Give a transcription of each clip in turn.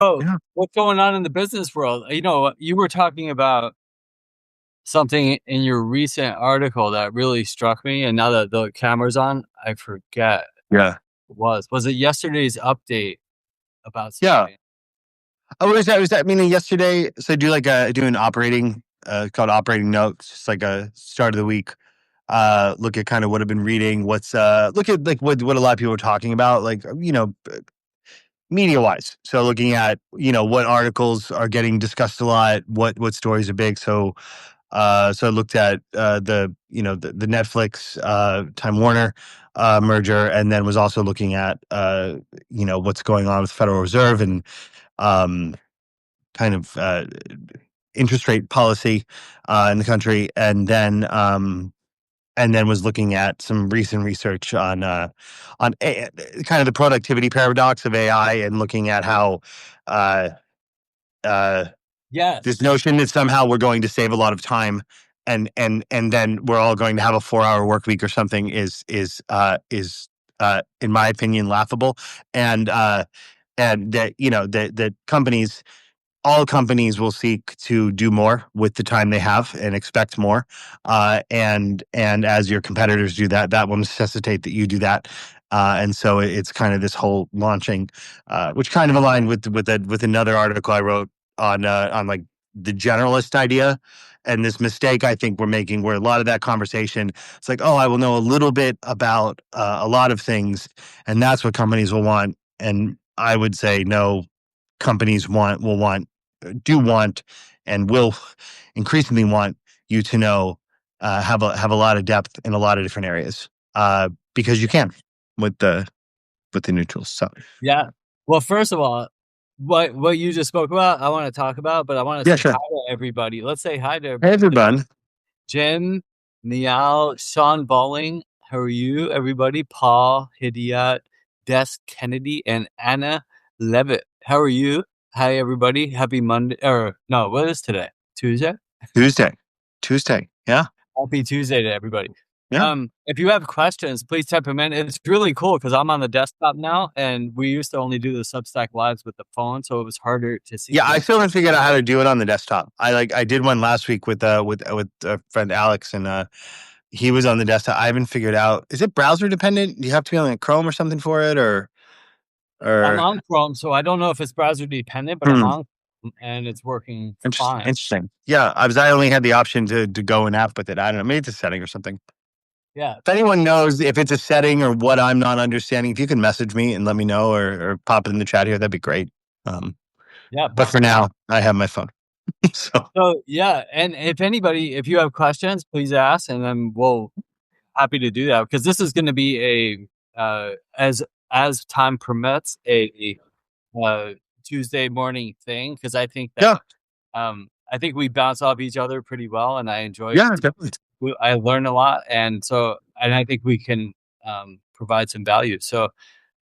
So, Yeah. what's going on in the business world? You were talking about something in your recent article that really struck me, and now that the camera's on, I forget Yeah. what it was. Was it yesterday's update about Yeah. something? Oh, was that meaning yesterday? So I do do an operating, called operating notes, just like a start of the week. Look at kind of what I've been reading. Look at like what a lot of people are talking about, media wise. So looking at, what articles are getting discussed a lot, what stories are big. So I looked at the Netflix Time Warner merger, and then was also looking at what's going on with the Federal Reserve and um, kind of interest rate policy in the country, and then was looking at some recent research on kind of the productivity paradox of AI, and looking at how uh, uh, Yes. this notion that somehow we're going to save a lot of time, and then we're all going to have a 4-hour work week or something is in my opinion laughable. And that that all companies will seek to do more with the time they have and expect more. And as your competitors do that, that will necessitate that you do that. And so it's kind of this whole launching, which kind of aligned with another article I wrote on like the generalist idea. And this mistake I think we're making, where a lot of that conversation, it's like, oh, I will know a little bit about a lot of things, and that's what companies will want. And I would say no, companies do want, and will increasingly want you to know, have a lot of depth in a lot of different areas, because you can with the new tools. So Yeah. Well, first of all, what you just spoke about, I want to talk about, but I want to yeah, say hi sure. to everybody. Let's say hi to Hey everybody. everyone. Jim, Niall, Sean Bowling, how are you, everybody? Paul, Hidiat, Des Kennedy, and Anna Levitt. How are you? Hi, everybody. Happy Monday. Or, no, what is today? Tuesday? Tuesday. Tuesday. Yeah. Happy Tuesday to everybody. Yeah. If you have questions, please type them in. It's really cool because I'm on the desktop now, and we used to only do the Substack lives with the phone, so it was harder to see Yeah, I the. still haven't figured out how to do it on the desktop. I did one last week with a friend Alex, and he was on the desktop. I haven't figured out, is it browser dependent? Do you have to be on like Chrome or something for it, I'm or on Chrome, so I don't know if it's browser dependent, but I'm hmm. on Chrome, and it's working Interesting. fine. Interesting. Yeah, I only had the option to go in app with it. I don't know. Maybe it's a setting or something. Yeah. If anyone knows if it's a setting or what I'm not understanding, if you can message me and let me know, or pop it in the chat here, that'd be great. Um, Yeah, but for perfect. now, I have my phone. So So yeah, and if you have questions, please ask, and then we'll happy to do that because this is going to be a as time permits a Tuesday morning thing because yeah, I think we bounce off each other pretty well, and I enjoy. yeah, definitely. I learn a lot, and I think we can provide some value. So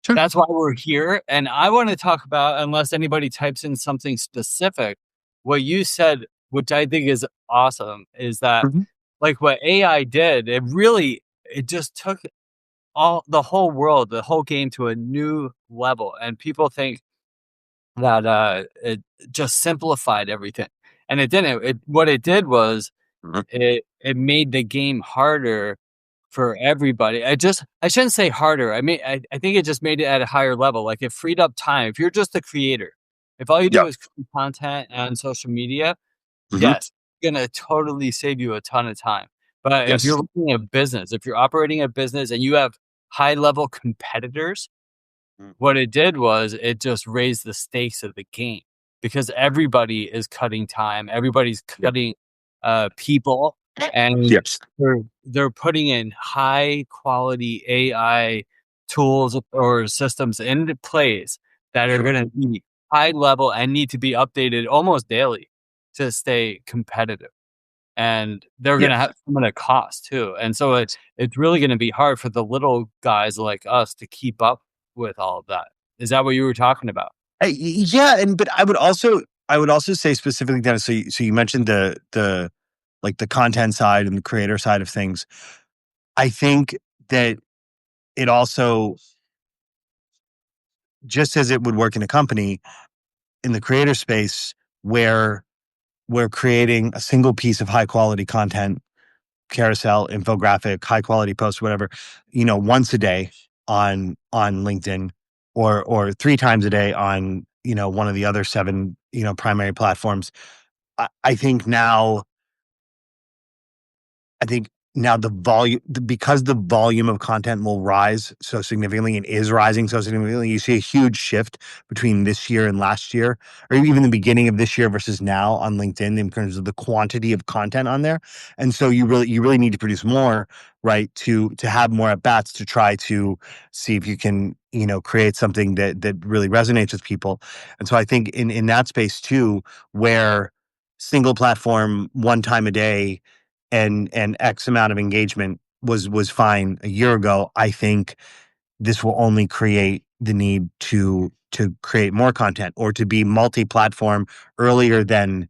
Sure. that's why we're here. And I want to talk about, unless anybody types in something specific, what you said, which I think is awesome, is that Mhm. like what AI did, it just took the whole world, the whole game to a new level. And people think that it just simplified everything. And it didn't. What it did was Mhm. it made the game harder for everybody. I shouldn't say harder. I think it just made it at a higher level. Like it freed up time. If you're just a creator, if all you do Yeah. is create content on social media, Hmm. yes, it's gonna totally save you a ton of time. But if you're Yes. looking at business, if you're operating a business and you have high level competitors, Mm. what it did was it just raised the stakes of the game because everybody is cutting time, everybody's Yeah. cutting people, and Yes. they're putting in high quality AI tools or systems into place that are Sure. going to be high level and need to be updated almost daily to stay competitive. And they're going to Yes. have some of the cost too. And so it's really going to be hard for the little guys like us to keep up with all of that. Is that what you were talking about? Yeah, and but I would also say specifically that, so you mentioned the like the content side and the creator side of things. I think that it also, just as it would work in a company, in the creator space where we're creating a single piece of high quality content, carousel, infographic, high quality post, whatever, once a day on LinkedIn, or three times a day on, one of the other seven, primary platforms. I think now I think now because the volume of content will rise so significantly and is rising so significantly, you see a huge shift between this year and last year, or even the beginning of this year versus now on LinkedIn in terms of the quantity of content on there. And so you really need to produce more, right? To have more at bats to try to see if you can, create something that really resonates with people. And so I think in that space too, where single platform, one time a day, and X amount of engagement was fine a year ago. I think this will only create the need to create more content or to be multi-platform earlier than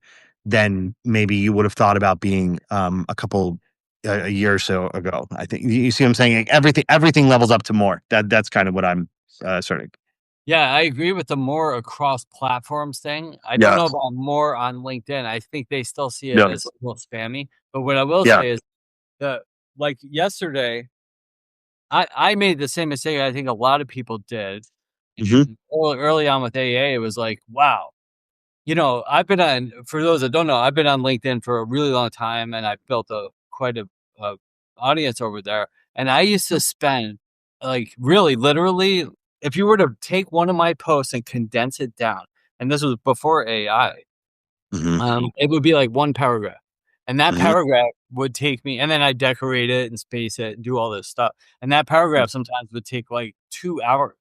maybe you would have thought about being a year or so ago. I think you see what I'm saying. Like everything levels up to more. That's kind of what I'm starting. Yeah, I agree with the more across platforms thing. I don't Yeah. know about more on LinkedIn. I think they still see it Yeah. as a little spammy. But what I will Yeah. say is that, like yesterday, I made the same mistake I think a lot of people did. Hmm. Early on with AA, it was like, wow, I've been on, for those that don't know, I've been on LinkedIn for a really long time, and I've built quite a audience over there. And I used to spend, like, really literally, if you were to take one of my posts and condense it down, and this was before AI, Hmm. it would be like one paragraph. And that Hmm. paragraph would take me, and then I decorate it and space it and do all this stuff. And that paragraph sometimes would take like 2 hours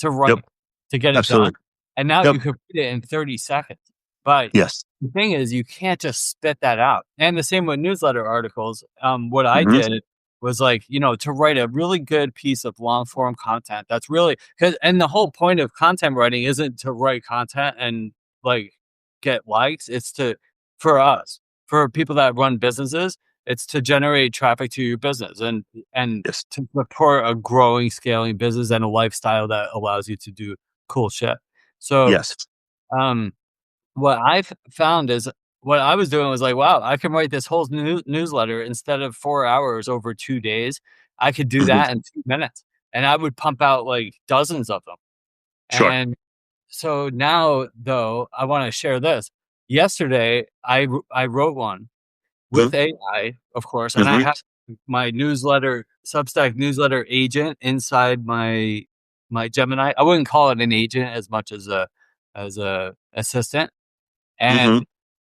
to Yep. write, to get it done. Absolutely. And now Yep. you could read it in 30 seconds. But Yes. the thing is, you can't just spit that out. And the same with newsletter articles. What I Hmm. did was, like, to write a really good piece of long form content. That's really because, and the whole point of content writing isn't to write content and, like, get likes. It's for us, for people that run businesses, it's to generate traffic to your business and Yes. to support a growing, scaling business and a lifestyle that allows you to do cool shit. So, Yes. um, what I've found is what I was doing was like, wow, I can write this whole newsletter instead of 4 hours over 2 days. I could do Hmm. that in 2 minutes, and I would pump out like dozens of them. Sure. And so now, though, I want to share this. Yesterday, I wrote one with AI, of course, and I Hmm. have my Substack newsletter agent inside my Gemini. I wouldn't call it an agent as much as a assistant. Hmm. And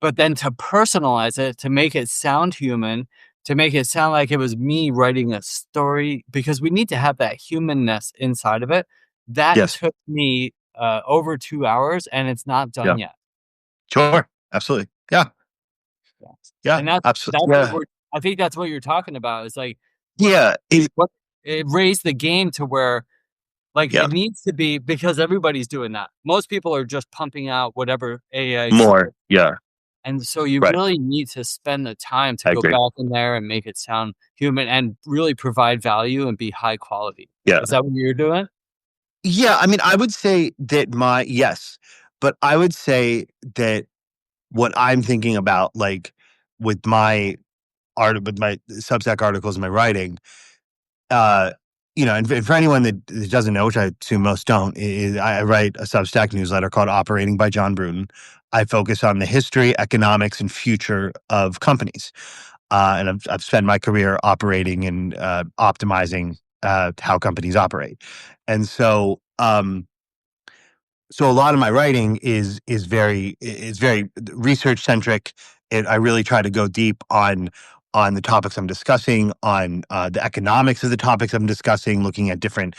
but then to personalize it, to make it sound human, to make it sound like it was me writing a story, because we need to have that humanness inside of it. That Yes. took me over 2 hours, and it's not Yeah. done yet. Sure. Absolutely. Yeah. Yeah. Yeah. And that's Absolutely. what Yeah. we're I think that's what you're talking about. Is like what Yeah. what it raised the game to where, like, Yeah. it needs to be, because everybody's doing that. Most people are just pumping out whatever AI More. Yeah. and so you Right. really need to spend the time to I go agree. back in there and make it sound human and really provide value and be high quality. Yeah. Is that what you're doing? Yeah. I mean, I would say that yes, but I would say that what I'm thinking about, like with my with my Substack articles and my writing, uh, and for anyone that doesn't know, which I assume most don't, is I write a Substack newsletter called Operating by John Brutin. I focus on the history, economics, and future of companies. And I've spent my career operating and optimizing how companies operate. And so a lot of my writing is very research centric. I really try to go deep on the topics I'm discussing, on the economics of the topics I'm discussing, looking at different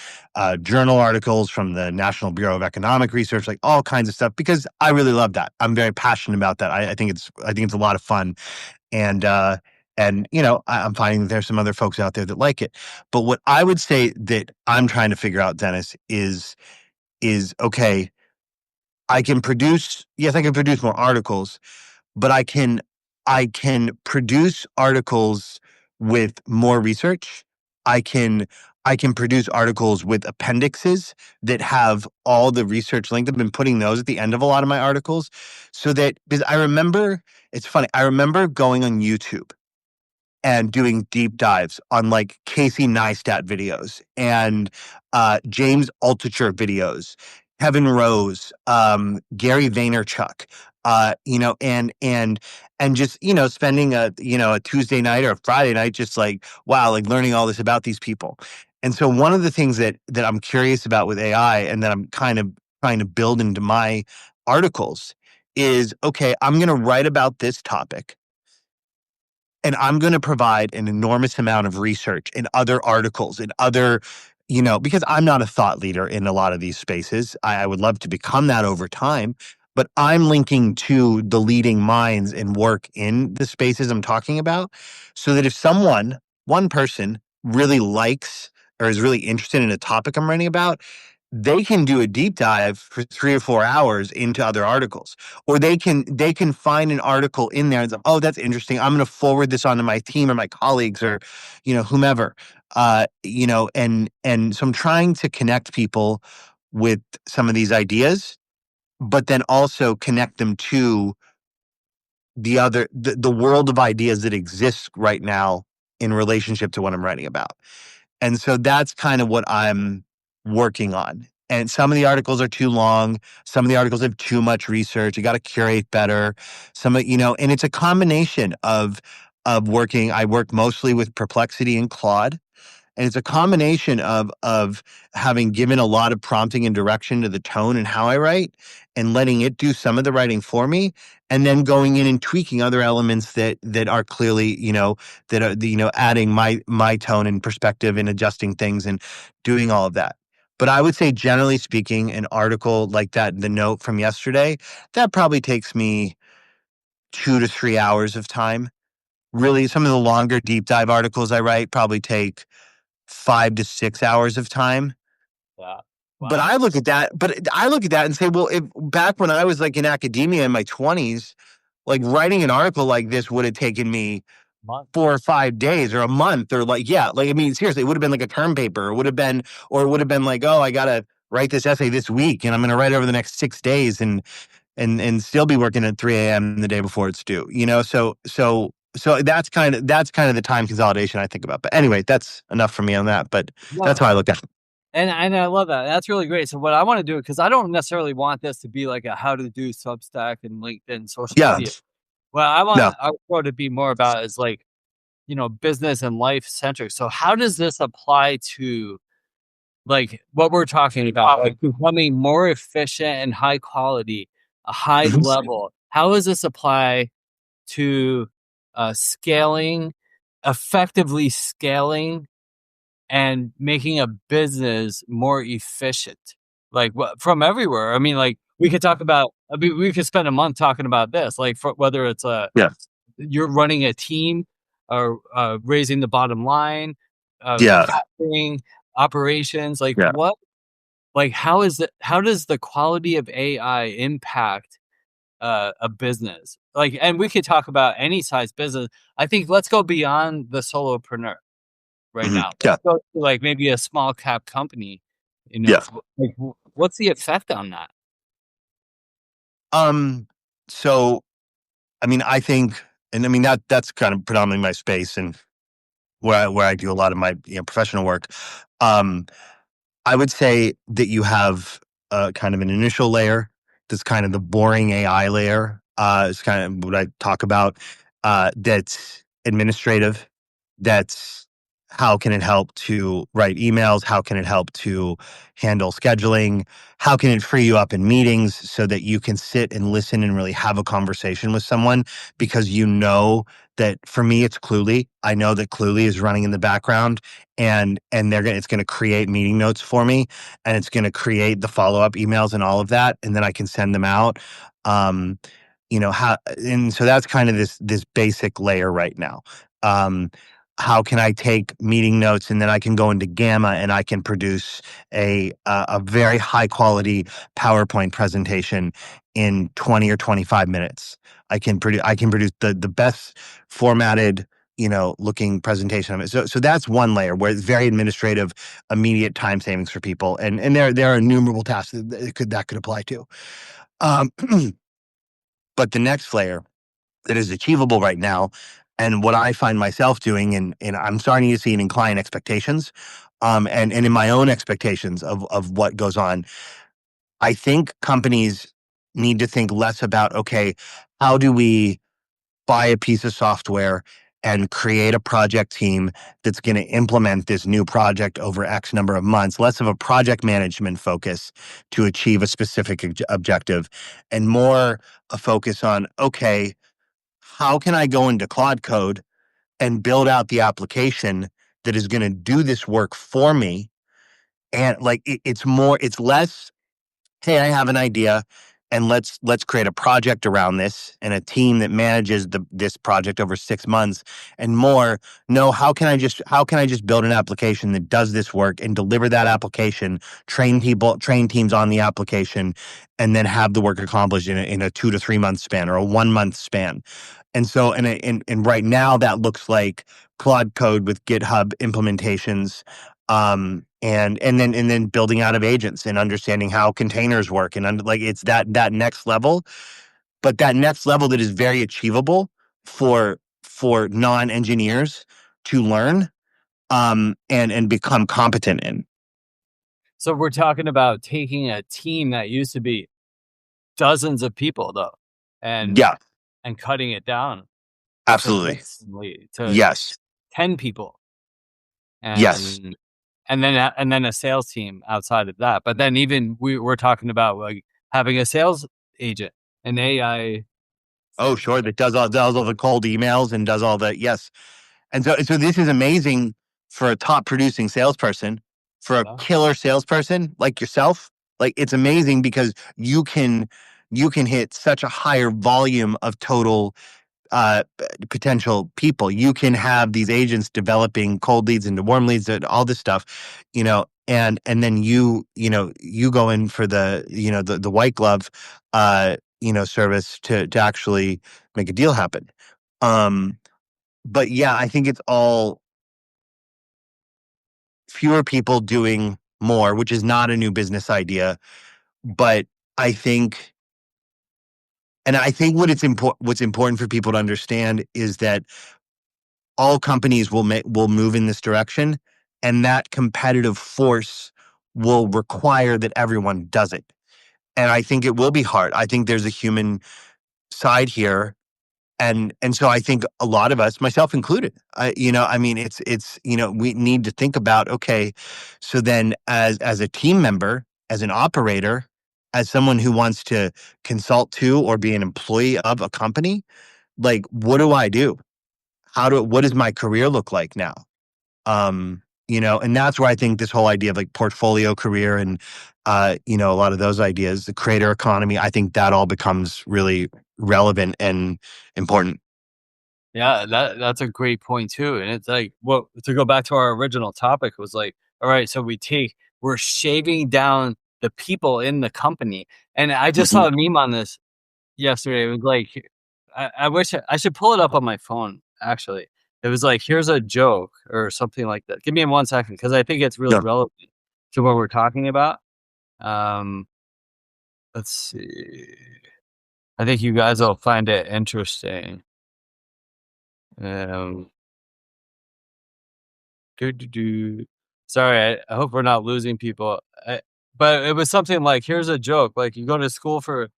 journal articles from the National Bureau of Economic Research, like all kinds of stuff, because I really love that. I'm very passionate about that. I think it's a lot of fun, and I'm finding that there's some other folks out there that like it. But what I would say that I'm trying to figure out, Dennis, is okay. I can produce more articles, but I can produce articles with more research. I can I can produce articles with appendixes that have all the research linked. I've been putting those at the end of a lot of my articles so that, because I remember, it's funny, I remember going on YouTube and doing deep dives on like Casey Neistat videos and James Altucher videos, Kevin Rose, Gary Vaynerchuk, and just spending a Tuesday night or a Friday night just like wow, like learning all this about these people. And so one of the things that I'm curious about with AI and that I'm kind of trying to build into my articles is okay, I'm going to write about this topic and I'm going to provide an enormous amount of research in other articles and other, because I'm not a thought leader in a lot of these spaces. I would love to become that over time, but I'm linking to the leading minds and work in the spaces I'm talking about so that if one person really likes or is really interested in a topic I'm writing about, they can do a deep dive for 3 or 4 hours into other articles, or they can find an article in there and say, oh, that's interesting, I'm going to forward this on to my team or my colleagues or whomever. And so I'm trying to connect people with some of these ideas, but then also connect them to the world of ideas that exists right now in relationship to what I'm writing about. And so that's kind of what I'm working on. And some of the articles are too long. Some of the articles have too much research. You got to curate better. And it's a combination of working. I work mostly with Perplexity and Claude. And it's a combination of having given a lot of prompting and direction to the tone and how I write and letting it do some of the writing for me, and then going in and tweaking other elements that are clearly, that are adding my tone and perspective and adjusting things and doing all of that. But I would say generally speaking, an article like that, the note from yesterday, that probably takes me 2 to 3 hours of time. Really, some of the longer deep dive articles I write probably take 5 to 6 hours of time. Yeah. But Wow. I look at that and say, well, if back when I was like in academia in my 20s, like writing an article like this would have taken me Month. 4 or 5 days or a month or like, yeah, like, I mean, seriously, it would have been like a term paper. Or it would have been like, oh, I got to write this essay this week and I'm going to write it over the next 6 days and still be working at 3 a.m. the day before it's due, so that's kind of the time consolidation I think about. But anyway, that's enough for me on that. But No, that's how I look at it. and I love that. That's really great. So what I want to do, because I don't necessarily want this to be like a how to do Substack and LinkedIn social Yeah. media. What I No. want to be more about is like, business and life centric. So how does this apply to like what we're talking about, like becoming more efficient and high quality, a high Mhm. level? How does this apply to scaling, effectively scaling and making a business more efficient, like from everywhere? I mean, like we could talk about, we could spend a month talking about this, like whether it's Yeah. you're running a team or raising the bottom line, Yeah. capturing operations, like Yeah. how does the quality of AI impact a business? Like, and we could talk about any size business. I think let's go beyond the solopreneur right Mhm. now. Yeah. Let's go to like maybe a small cap company. Yeah. Like what's the effect on that? So I mean, I think, and I mean that's kind of predominantly my space and where I do a lot of my professional work. Um, I would say that you have kind of an initial layer that's kind of the boring AI layer. It's kind of what I talk about. That's administrative. That's how can it help to write emails? How can it help to handle scheduling? How can it free you up in meetings so that you can sit and listen and really have a conversation with someone? Because that for me, it's Cluely. I know that Cluely is running in the background and it's going to create meeting notes for me, and it's going to create the follow-up emails and all of that, and then I can send them out. Um, and so that's kind of this basic layer right now. Um, how can I take meeting notes and then I can go into Gamma and I can produce a very high quality PowerPoint presentation in 20 or 25 minutes. I can produce the best formatted looking presentation of it. So that's one layer where it's very administrative, immediate time savings for people, and there are innumerable tasks that could apply to. Um, but the next layer that is achievable right now, and what I find myself doing, and I'm starting to see it in client expectations, and in my own expectations of what goes on. I think companies need to think less about, okay, how do we buy a piece of software and create a project team that's going to implement this new project over X number of months, less of a project management focus to achieve a specific objective, and more a focus on, okay, how can I go into Cloud Code and build out the application that is going to do this work for me? And like it's less, hey, I have an idea, and let's create a project around this and a team that manages this project over 6 months, and more, no, how can I just build an application that does this work and deliver that application, train teams on the application, and then have the work accomplished in a 2 to 3 month span or a 1 month span. And so, and right now that looks like Cloud Code with GitHub implementations, and then building out of agents and understanding how containers work, and like it's that next level, but that next level that is very achievable for non-engineers to learn, and become competent in. So we're talking about taking a team that used to be dozens of people though, and Yeah, cutting it down absolutely. significantly to Yes, 10 people, yes. and then a sales team outside of that. But then even we're talking about like having a sales agent, an AI Oh, sales sure. agent. That does all the cold emails and does all the, yes. And so this is amazing for a top producing salesperson, for a Yeah. killer salesperson like yourself. Like it's amazing because you can hit such a higher volume of total potential people. You can have these agents developing cold leads into warm leads and all this stuff, and then you go in for the white glove service to actually make a deal happen. Um, but yeah, I think it's all fewer people doing more, which is not a new business idea. But I think, and I think what's important for people to understand is that all companies will move in this direction, and that competitive force will require that everyone does it. And I think it will be hard. I think there's a human side here. And so I think a lot of us, myself included, I mean, it's we need to think about, okay, so then as a team member, as an operator, as someone who wants to consult to or be an employee of a company, like what do I do? What does my career look like now? And that's where I think this whole idea of like portfolio career and a lot of those ideas, the creator economy, I think that all becomes really relevant and important. Yeah, that's a great point too. And it's like, what, to go back to our original topic, was like, all right, so we're shaving down the people in the company. And I just Mhm. saw a meme on this yesterday. It was like, I wish I should pull it up on my phone, actually. It was like, here's a joke or something like that. Give me 1 second, because I think it's really Yeah. relevant to what we're talking about. Um, let's see. I think you guys will find it interesting. Um, do, do, do. Sorry, I hope we're not losing people. But it was something like, here's a joke. Like, you go to school for,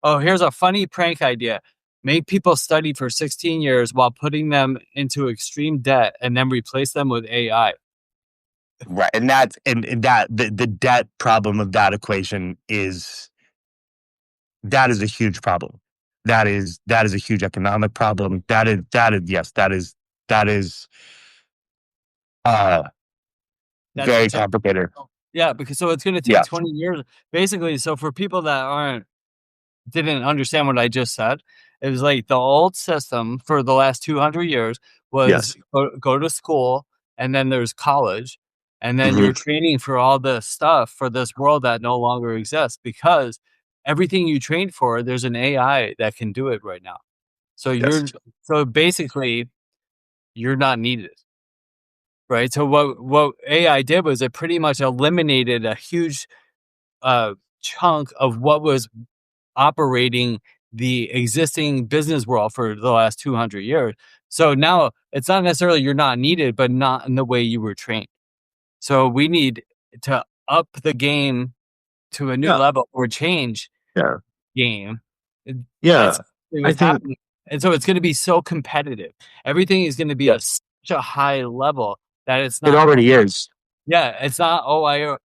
oh, here's a funny prank idea. Make people study for 16 years while putting them into extreme debt, and then replace them with AI. Right. And that the debt problem of that equation that is a huge problem. That is a huge economic problem. That is yes, that is uh That's very complicated. yeah, because so it's going to take Yeah. 20 years basically. So for people that didn't understand what I just said, it was like the old system for the last 200 years was Yes. go to school, and then there's college, and then Hmm. you're training for all this stuff for this world that no longer exists, because everything you trained for, there's an AI that can do it right now. So Yes. so basically you're not needed. Right. So what AI did was it pretty much eliminated a huge uh, chunk of what was operating the existing business world for the last 200 years. So now it's not necessarily you're not needed, but not in the way you were trained. So we need to up the game to a new Yeah. level or change Yeah. game. And Yeah. that's really I what's think happening. And so it's going to be so competitive. Everything is going to be at yes, such a high level that it's it not, already is. yeah, it's not, oh, I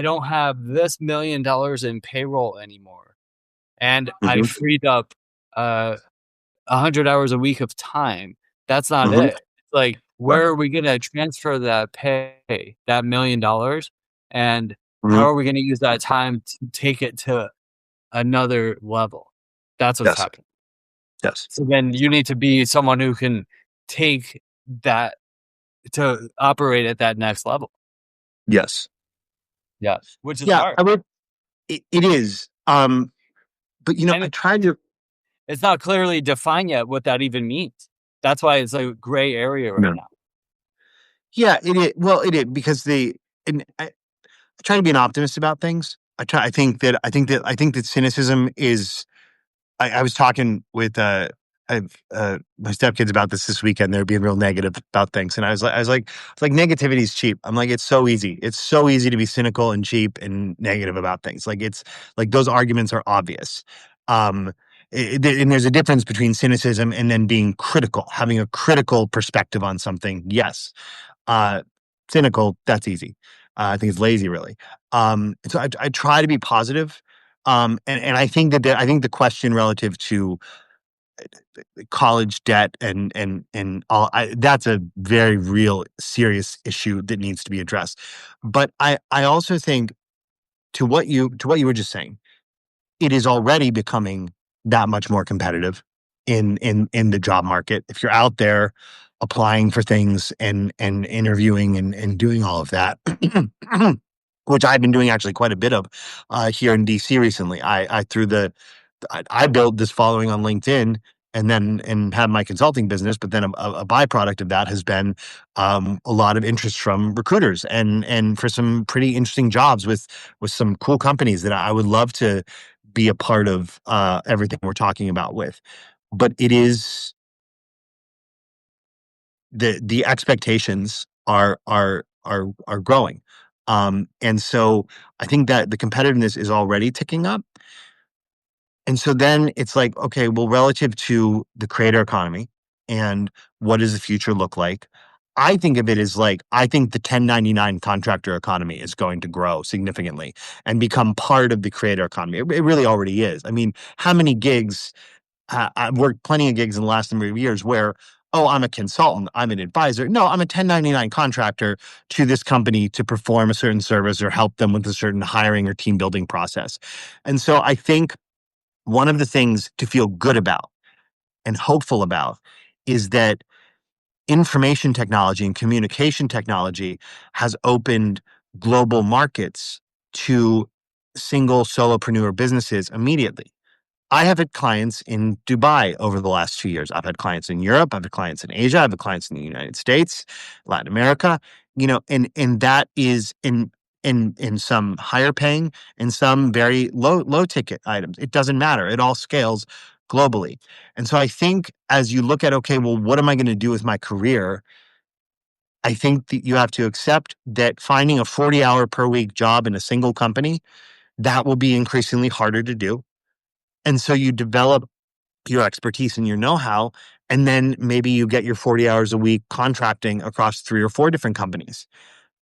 don't have this $1 million in payroll anymore. And I Hmm. freed up 100 hours a week of time. That's not Hmm. it. It's like, where are we gonna transfer that pay, that $1 million, and how Hmm. are we gonna use that time to take it to another level? That's what's Yes. happening. Yes. So then you need to be someone who can take that to operate at that next level. Yes. Yes, which is Yeah. hard. I would. It is. But And I tried to. it's not clearly defined yet what that even means. That's why it's a gray area right No. now. Yeah. It is. Well, it is because and I try to be an optimist about things. I try. I think that cynicism is. I was talking with I've my stepkids about this weekend. They're being real negative about things, and it's like negativity is cheap. I'm like, it's so easy. It's so easy to be cynical and cheap and negative about things. Like it's like those arguments are obvious. Um, and there's a difference between cynicism and then being critical, having a critical perspective on something. Yes, uh, cynical, that's easy. I think it's lazy, really. So I try to be positive. And I think I think the question relative to college debt and all that's a very real serious issue that needs to be addressed. But I also think to what you were just saying, it is already becoming that much more competitive in the job market. If you're out there applying for things and interviewing and doing all of that, which I've been doing actually quite a bit of here in DC recently. I threw I built this following on LinkedIn and then and have my consulting business, but then a byproduct of that has been a lot of interest from recruiters and for some pretty interesting jobs with some cool companies that I would love to be a part of everything we're talking about with. But it is the expectations are growing. And so I think that the competitiveness is already ticking up. And so then it's like, okay, well, relative to the creator economy and what does the future look like? I think of it as like, I think the 1099 contractor economy is going to grow significantly and become part of the creator economy. It really already is. I mean, how many gigs? I've worked plenty of gigs in the last number of years where, oh, I'm a consultant, I'm an advisor. No, I'm a 1099 contractor to this company to perform a certain service or help them with a certain hiring or team building process. And so I think one of the things to feel good about and hopeful about is that information technology and communication technology has opened global markets to single solopreneur businesses immediately. I have had clients in Dubai over the last 2 years. I've had clients in Europe. I've had clients in Asia. I've had clients in the United States, Latin America. And that is in some higher paying and some very low ticket items. It doesn't matter. It all scales globally. And so I think as you look at, okay, well, what am I going to do with my career? I think that you have to accept that finding a 40-hour per week job in a single company, that will be increasingly harder to do. And so you develop your expertise and your know-how, and then maybe you get your 40 hours a week contracting across 3 or 4 different companies.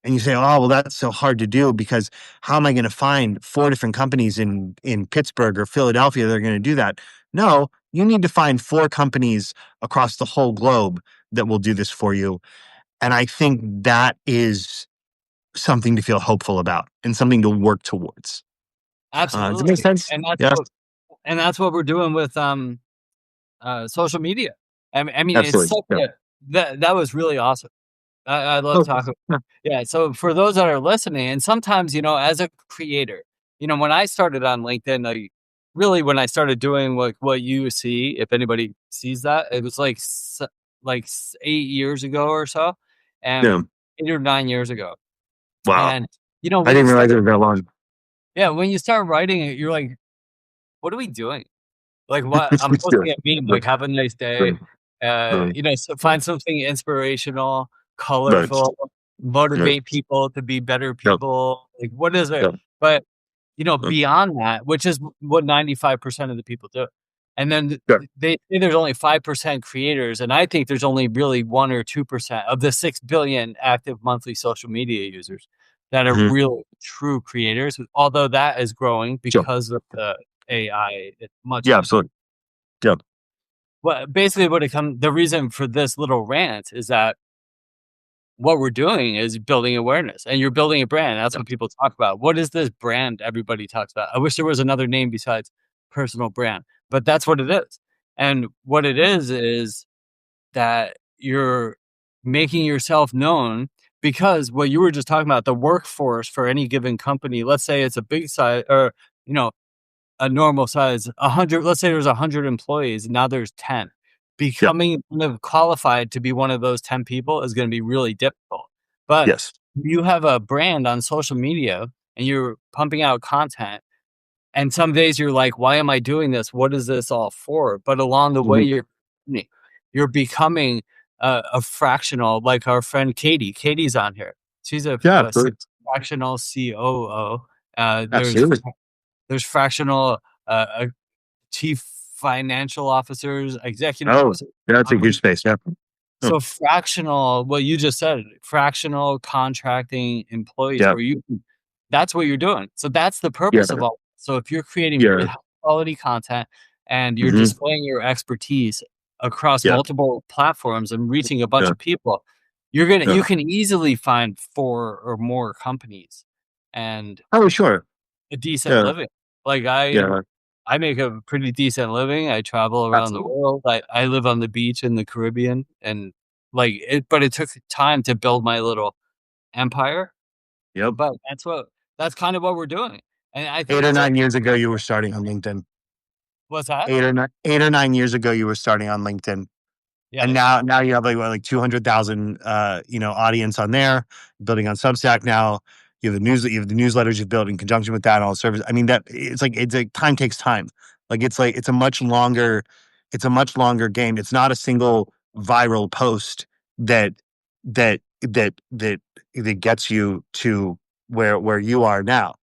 And you say, "Oh, well, that's so hard to do because how am I gonna find 4 different companies in Pittsburgh or Philadelphia that are gonna do that?" No, you need to find 4 companies across the whole globe that will do this for you, and I think that is something to feel hopeful about and something to work towards. Does it make Absolutely. sense? Yes, And that's what we're doing with social media. I mean, it's absolutely. such Yeah. a that was really awesome. I love Oh, talking. yeah. Yeah. So for those that are listening, and sometimes as a creator, when I started on LinkedIn, really when I started doing like what you see, if anybody sees that, it was like like 8 years ago or so, and Yeah. 8 or 9 years ago. Wow. And I when you didn't start, realize it was that long. yeah, when you start writing it, you're like, what are we doing? Like, what I'm Let's do posting it. a meme, Right. like, "Have a nice Right. day." Right. So find something inspirational, Right. colorful, Right. motivate people to be better Yep. people. Like, what is it? Yep. But, Yep. beyond that, which is what 95% of the people do. And then Sure. they say there's only 5% creators, and I think there's only really 1 or 2% of the 6 billion active monthly social media users that are Mhm. real true creators, although that is growing Sure. because of the AI. It's much Yeah, easier. absolutely. Yep. Well, basically the reason for this little rant is that what we're doing is building awareness, and you're building a brand. That's Yep. what people talk about. What is this brand everybody talks about? I wish there was another name besides personal brand, but that's what it is. And what it is that you're making yourself known, because what you were just talking about, the workforce for any given company, let's say it's a big size, or, you know, a normal size, 100, let's say there's 100 employees, now there's 10. Yep. Becoming kind of qualified to be one of those 10 people is gonna be really difficult. But Yes. you have a brand on social media and you're pumping out content, and some days you're like, "Why am I doing this? What is this all for?" But along the way, Mhm. you're becoming a fractional, like our friend Katie. Katie's on here. She's Yeah, a absolutely. fractional COO. Uh, there's Absolutely. there's fractional, chief financial officers, executive Oh, officers. yeah, that's a huge space. Yeah. Oh, So fractional, what you just said, fractional contracting employees yeah. where you can, that's what you're doing. So that's the Yeah. purpose of all. So if you're creating Yeah. really high quality content and you're Mhm. displaying your expertise across Yeah. multiple platforms and reaching a bunch Yeah. of people, you Yeah. can easily find 4 or more companies and Oh, sure. a decent Yeah. living. Like Yeah. I make a pretty decent living. I travel around the Absolutely. world. I live on the beach in the Caribbean, and but it took time to build my little empire. Yep. But that's kind of what we're doing. And I think 8 or it's 9 years ago, you were starting on LinkedIn. what's that? 8 or 9 years ago, you were starting on LinkedIn. Yeah, And now you have like what, like 200,000 audience on there, building on Substack now. You have the newsletters you've built in conjunction with that and all the service. I mean, that it's like time takes time. Like it's a much longer game. It's not a single viral post that that gets you to where you are now.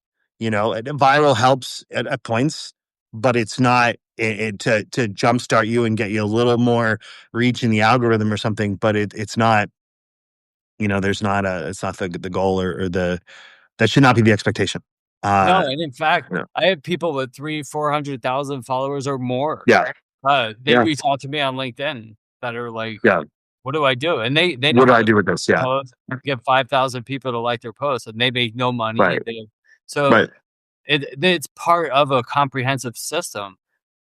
And viral helps at points, but it's not to jumpstart you and get you a little more reach in the algorithm or something, but it's not, there's not it's not the goal or the that should not be the expectation. no, Uh, and in fact, yeah, I have people with 300,000 400,000 followers or more. yeah, They yeah, reach out to me on LinkedIn that are like, yeah. "What do I do?" And they What don't do have I to do with this? Yeah, post, get 5,000 people to like their post, and they make no money. right, So right. it's part of a comprehensive system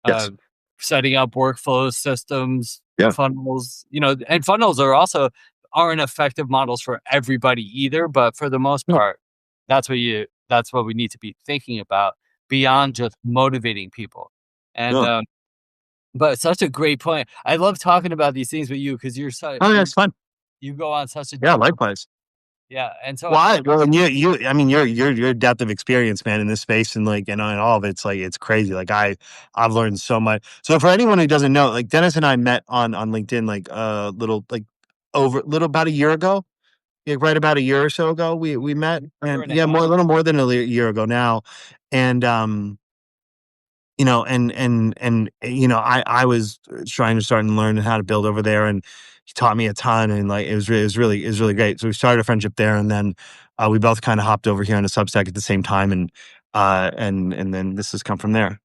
Yes, of setting up workflows, systems, yeah, funnels, and funnels aren't effective models for everybody either, but for the most no, part, that's what we need to be thinking about beyond just motivating people. And no. but it's such a great point. I love talking about these things with you because Oh, yeah, it's fun. you go on such a Yeah, deep, likewise. yeah, and so Well, and I mean, your depth of experience, man, in this space and and all of it's like it's crazy. Like I've learned so much. So for anyone who doesn't know, like Dennis and I met on LinkedIn like little like over little about a year ago. Yeah, right about a year or so ago, we met, year and and a yeah, half. a little more than a year ago now, and I was trying to start and learn how to build over there, and he taught me a ton, and like it was really great. So we started a friendship there, and then we both kind of hopped over here on a Substack at the same time, and then this has come from there.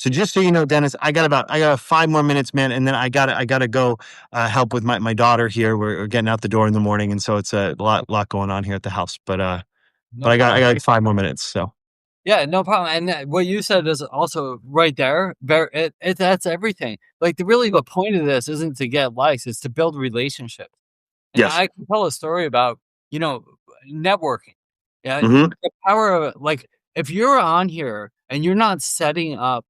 So just so you know, Dennis, I got 5 more minutes, man, and then I gotta go help with my daughter here. We're getting out the door in the morning, and so it's a lot going on here at the house. But No I problem. got like 5 more minutes. So Yeah, no problem, and what you said is also right there, that's everything. Like, the point of this isn't to get likes, it's to build relationships, and yes, I can tell a story about, you know, networking. Yeah, hmm the power of like, if you're on here and you're not setting up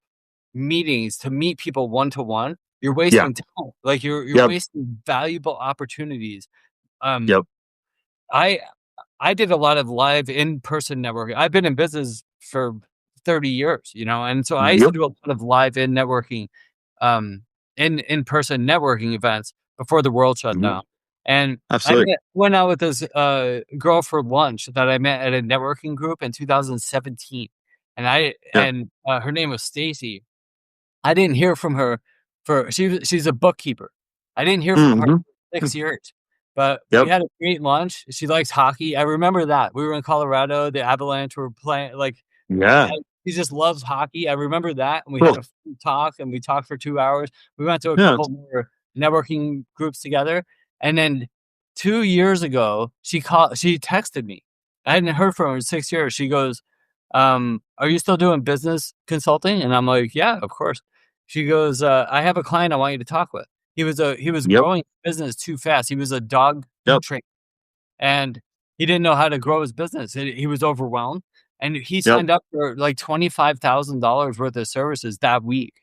meetings to meet people one to one, you're Yeah. wasting time. Like you're Yep. wasting valuable opportunities. Um, Yep. I I did a lot of live in-person networking. I've been in business for 30 years, and so I used to Yep. do a lot of live in networking, um, in-person networking events before the world shut Mhm. down. And Absolutely. went out with this girl for lunch that I met at a networking group in 2017, Yeah. her name was Stacy. I didn't hear from her she's a bookkeeper. I didn't hear from her Mhm. for 6 years, but we Yep. had a great lunch. She likes hockey. I remember that. We were in Colorado, the Avalanche were playing, like, Yeah. and she just loves hockey. I remember that, and we had Cool. a fun talk, and we talked for 2 hours. We went to a Yeah. couple more networking groups together, and then 2 years ago, she texted me. I hadn't heard from her in 6 years. She goes, "Are you still doing business consulting?" And I'm like, "Yeah, of course." She goes, "I have a client I want you to talk with." He was Yep. growing his business too fast. He was a dog Yep. trainer, and he didn't know how to grow his business. He was overwhelmed, and he Yep. signed up for, like, $25,000 worth of services that week,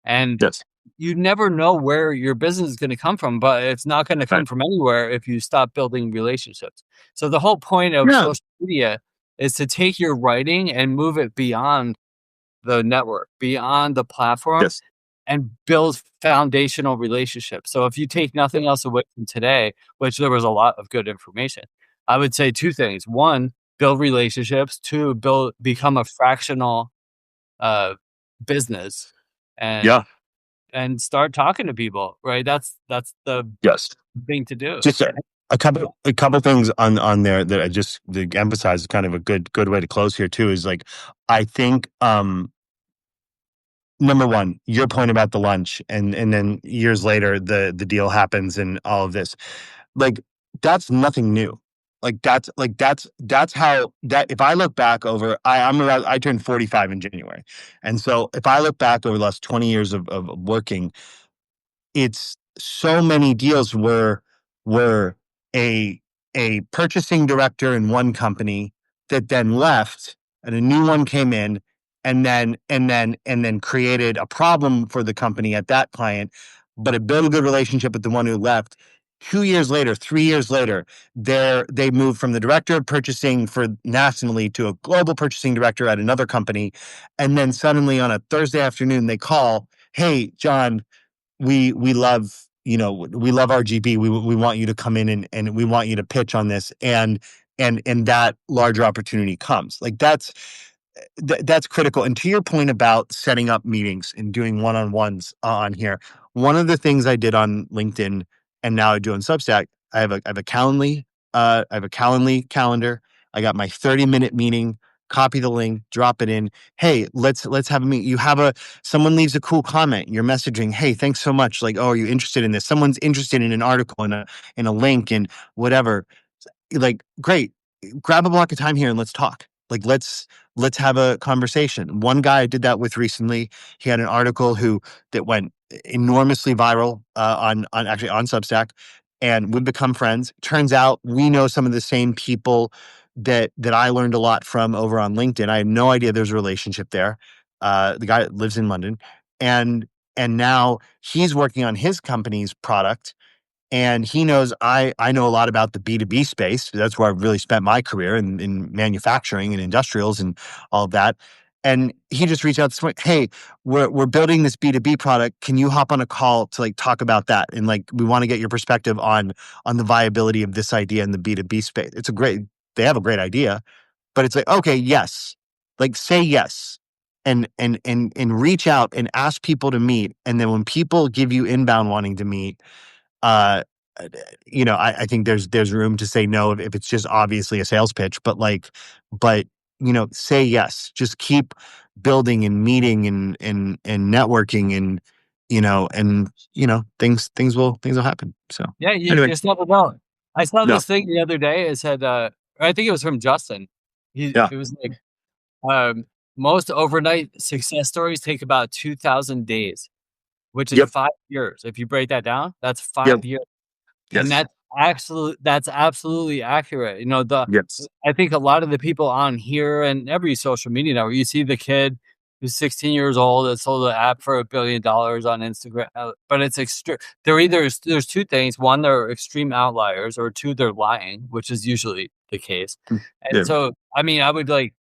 and Yes. you never know where your business is gonna come from, but it's not gonna Right. come from anywhere if you stop building relationships. So the whole point of Yeah. social media is to take your writing and move it beyond the network, beyond the platform, Yes. and build foundational relationships. So if you take Yep. nothing else away from today, which there was a lot of good information, I would say 2 things. 1, build relationships. 2, become a fractional, uh, business and Yeah. start talking to people, right? That's the Yes. thing to do. Just a couple things on there that I just to emphasize is kind of a good way to close here too is like I think number one, your point about the lunch and then years later the deal happens and all of this. Like that's nothing new. That's how that if I look back over I turned 45 in January. And so if I look back over the last 20 years of working, it's so many deals were a a purchasing director in one company that then left and a new one came in and then created a problem for the company at that client, but it built a good relationship with the one who left. 2 years later, 3 years later, they moved from the director of purchasing for nationally to a global purchasing director at another company. And then suddenly on a Thursday afternoon, they call, "Hey, John, we love we love RGB. We want you to come in and we want you to pitch on this." And that larger opportunity comes. Like that's critical. And to your point about setting up meetings and doing one-on-ones on here, one of the things I did on LinkedIn and now I do on Substack, I have a Calendly calendar. I got my 30-minute meeting, copy the link, drop it in. Hey, let's have a meet. You have a someone leaves a cool comment, you're messaging, "Hey, thanks so much." Like, "Oh, are you interested in this?" Someone's interested in an article and a link and whatever. Like, great, grab a block of time here and let's talk. Like, let's have a conversation. One guy I did that with recently, he had an article that went enormously viral on actually on Substack, and we've become friends. Turns out we know some of the same people that I learned a lot from over on LinkedIn. I had no idea there's a relationship there. The guy lives in London, and and now he's working on his company's product, and he knows I know a lot about the B2B space. That's where I've really spent my career in manufacturing and industrials and all of that. And he just reached out this morning, "Hey, we're building this B2B product. Can you hop on a call to like talk about that? And like we want to get your perspective on the viability of this idea in the B2B space." They have a great idea, but it's like, okay, yes. Like say yes. And reach out and ask people to meet. And then when people give you inbound wanting to meet, uh, I think there's room to say no if it's just obviously a sales pitch, but say yes. Just keep building and meeting and networking and things will happen. So Yeah, you anyway, just never know. I saw no, this thing the other day. It said, I think it was from Justin. yeah, It was like, most overnight success stories take about 2,000 days, which is yep, 5 years. If you break that down, that's yep, 5 years, and yes, that's absolutely accurate. yes, I think a lot of the people on here and every social media network, you see the kid. who's 16 years old that sold the app for $1 billion on Instagram. But it's extreme. There's two things. One, they're extreme outliers, or two, they're lying, which is usually the case. Yeah. And so, I mean, I would like,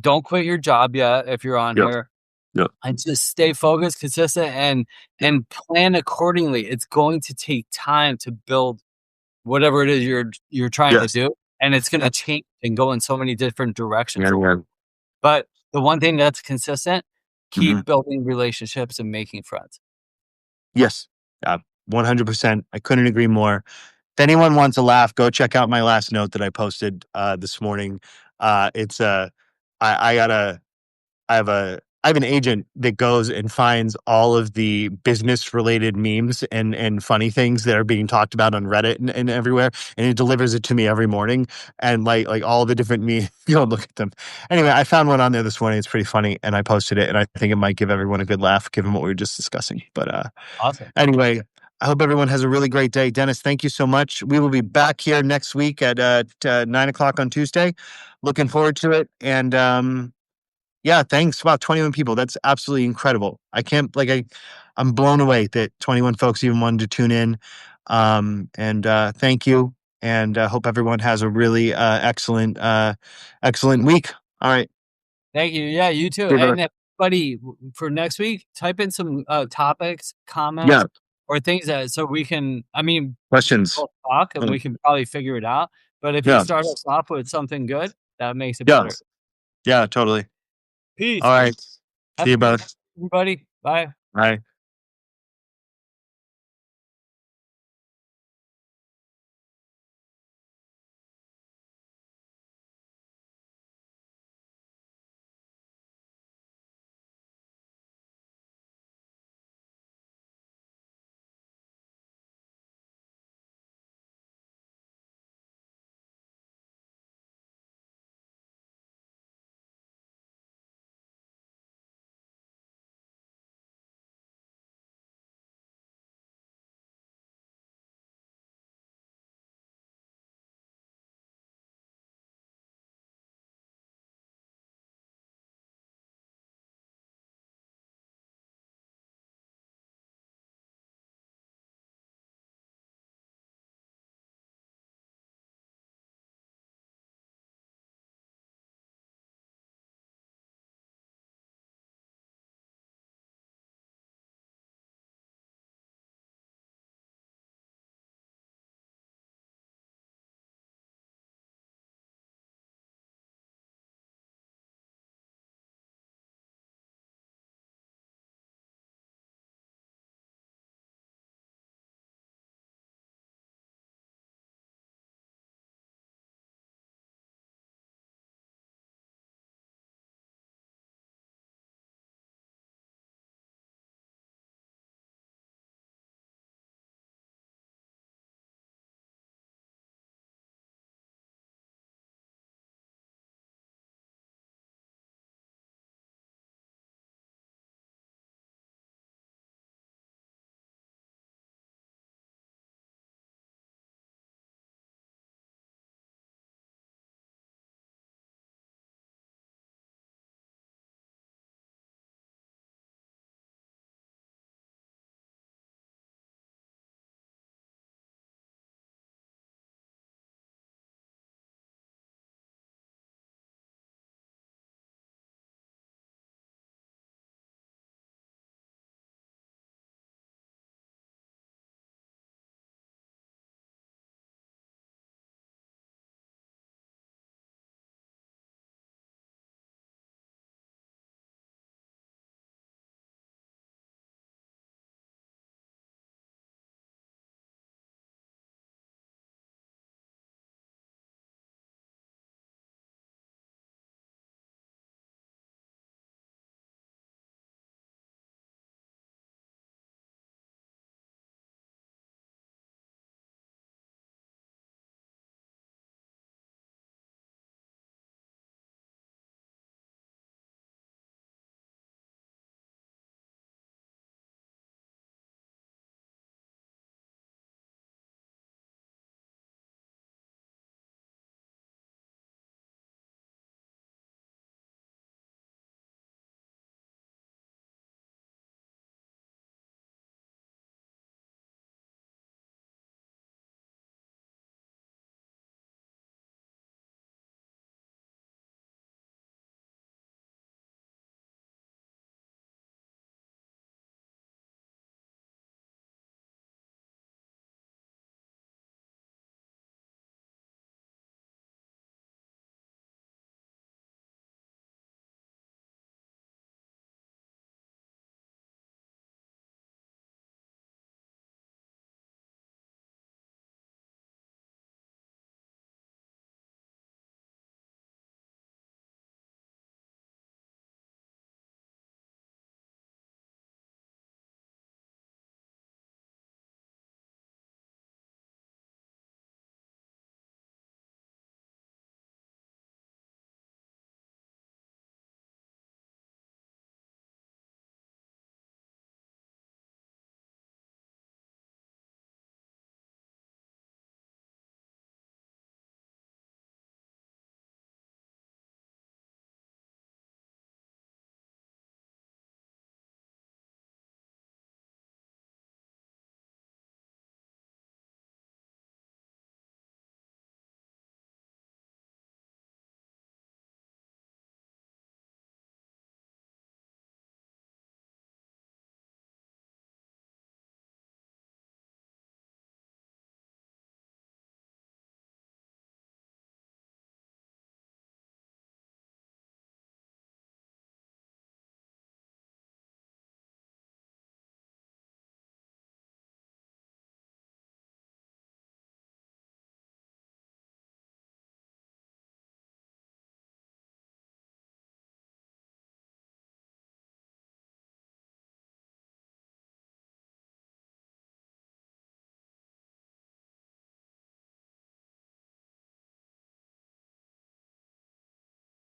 don't quit your job yet if you're on Yeah. here. Yeah. And just stay focused, consistent, and plan accordingly. It's going to take time to build whatever it is you're trying to do, and it's going to change and go in so many different directions. Yeah. But the one thing that's consistent, keep Mhm. building relationships and making friends. Yes. 100%. I couldn't agree more. If anyone wants a laugh, go check out my last note that I posted this morning. It's I got a I have an agent that goes and finds all of the business related memes and funny things that are being talked about on Reddit and everywhere, and it delivers it to me every morning. And like all the different memes, go look at them. Anyway, I found one on there this morning. It's pretty funny, and I posted it, and I think it might give everyone a good laugh, given what we were just discussing. But Awesome. anyway, I hope everyone has a really great day. Dennis, thank you so much. We will be back here next week at 9 o'clock on Tuesday. Looking forward to it. And yeah, thanks. Wow, 21 people. That's absolutely incredible. I can't I'm blown away that 21 folks even wanted to tune in. And thank you. And hope everyone has a really excellent week. All right. Thank you. Yeah, you too. See you, brother. And everybody, for next week, type in some topics, comments, Yeah. or things so we can. I mean, Questions. we'll talk and we can probably figure it out. But if you Yeah. start us off with something good, that makes it Yeah. better. Yeah, totally. Peace. All right. Have See a you, good brother. night, everybody. Bye. Bye.